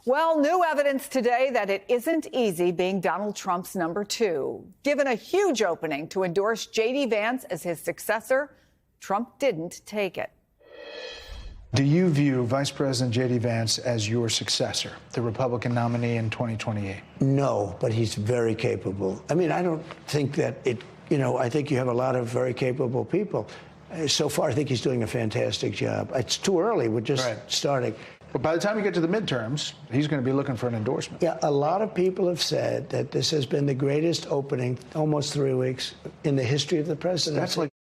Well, new evidence today that it isn't easy being Donald Trump's number two. Given a huge opening to endorse J.D. Vance as his successor, Trump didn't take it. Do you view Vice President J.D. Vance as your successor, the Republican nominee in 2028? No, but he's very capable. I mean, I don't think that I think you have a lot of very capable people. So far, I think he's doing a fantastic job. It's too early. We're just starting. But by the time you get to the midterms, he's going to be looking for an endorsement. Yeah, a lot of people have said that this has been the greatest opening, almost 3 weeks, in the history of the presidency. That's like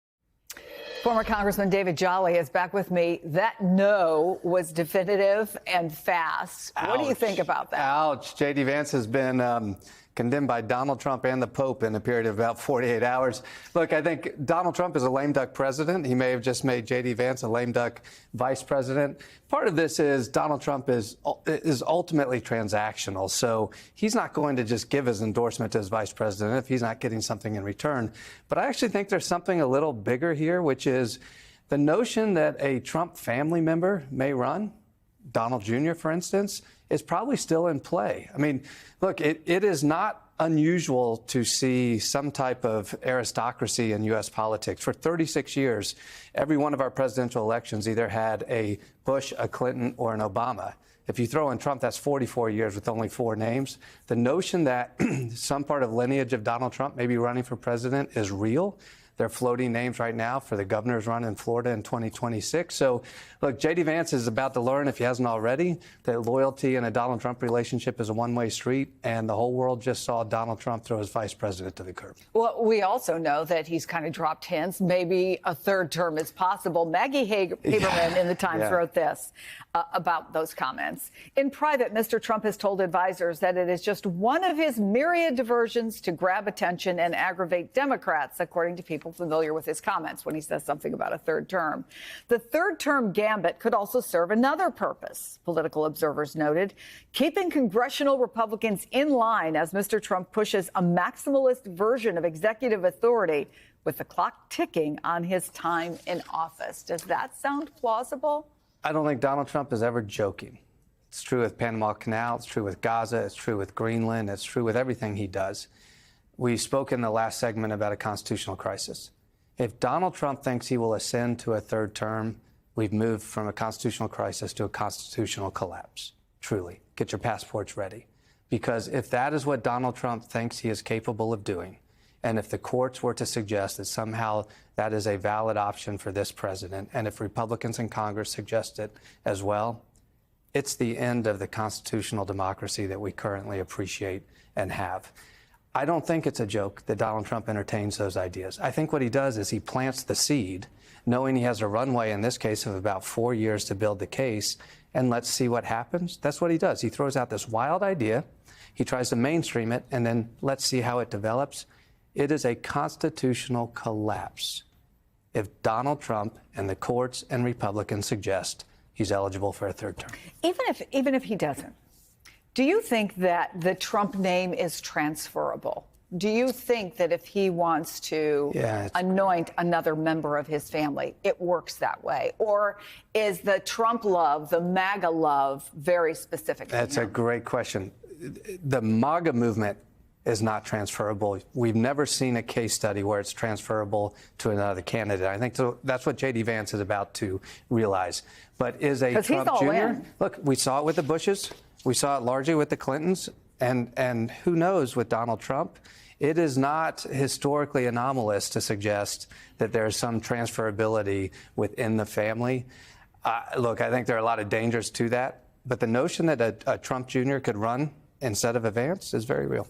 Former Congressman David Jolly is back with me. That no was definitive and fast. Ouch. What do you think about that? Ouch. J.D. Vance has been condemned by Donald Trump and the Pope in a period of about 48 hours. Look, I think Donald Trump is a lame duck president. He may have just made J.D. Vance a lame duck vice president. Part of this is Donald Trump is ultimately transactional. So he's not going to just give his endorsement to his vice president if he's not getting something in return. But I actually think there's something a little bigger here, which is the notion that a Trump family member may run, Donald Jr., for instance, is probably still in play. I mean, look, it is not unusual to see some type of aristocracy in U.S. politics. For 36 years, every one of our presidential elections either had a Bush, a Clinton, or an Obama. If you throw in Trump, that's 44 years with only 4 names. The notion that some part of lineage of Donald Trump may be running for president is real. They're floating names right now for the governor's run in Florida in 2026. So, look, J.D. Vance is about to learn, if he hasn't already, that loyalty in a Donald Trump relationship is a one-way street, and the whole world just saw Donald Trump throw his vice president to the curb. Well, we also know that he's kind of dropped hints. Maybe a third term is possible. Maggie Haberman in the Times wrote this about those comments. In private, Mr. Trump has told advisors that it is just one of his myriad diversions to grab attention and aggravate Democrats, according to people familiar with his comments when he says something about a third term. The third term gambit could also serve another purpose, political observers noted, keeping congressional Republicans in line as Mr. Trump pushes a maximalist version of executive authority with the clock ticking on his time in office. Does that sound plausible? I don't think Donald Trump is ever joking. It's true with Panama Canal. It's true with Gaza. It's true with Greenland. It's true with everything he does. We spoke in the last segment about a constitutional crisis. If Donald Trump thinks he will ascend to a third term, we've moved from a constitutional crisis to a constitutional collapse. Truly, get your passports ready. Because if that is what Donald Trump thinks he is capable of doing, and if the courts were to suggest that somehow that is a valid option for this president, and if Republicans in Congress suggest it as well, it's the end of the constitutional democracy that we currently appreciate and have. I don't think it's a joke that Donald Trump entertains those ideas. I think what he does is he plants the seed, knowing he has a runway, in this case, of about 4 years to build the case, and let's see what happens. That's what he does. He throws out this wild idea, he tries to mainstream it, and then let's see how it develops. It is a constitutional collapse if Donald Trump and the courts and Republicans suggest he's eligible for a third term. Even if he doesn't. Do you think that the Trump name is transferable? Do you think that if he wants to anoint another member of his family, it works that way? Or is the Trump love, the MAGA love, very specific? That's a great question. The MAGA movement is not transferable. We've never seen a case study where it's transferable to another candidate. I think that's what J.D. Vance is about to realize. But is a Trump Jr.? Look, we saw it with the Bushes. We saw it largely with the Clintons, and who knows with Donald Trump. It is not historically anomalous to suggest that there's some transferability within the family. Look, I think there are a lot of dangers to that, but the notion that a Trump Jr. could run instead of a Vance is very real.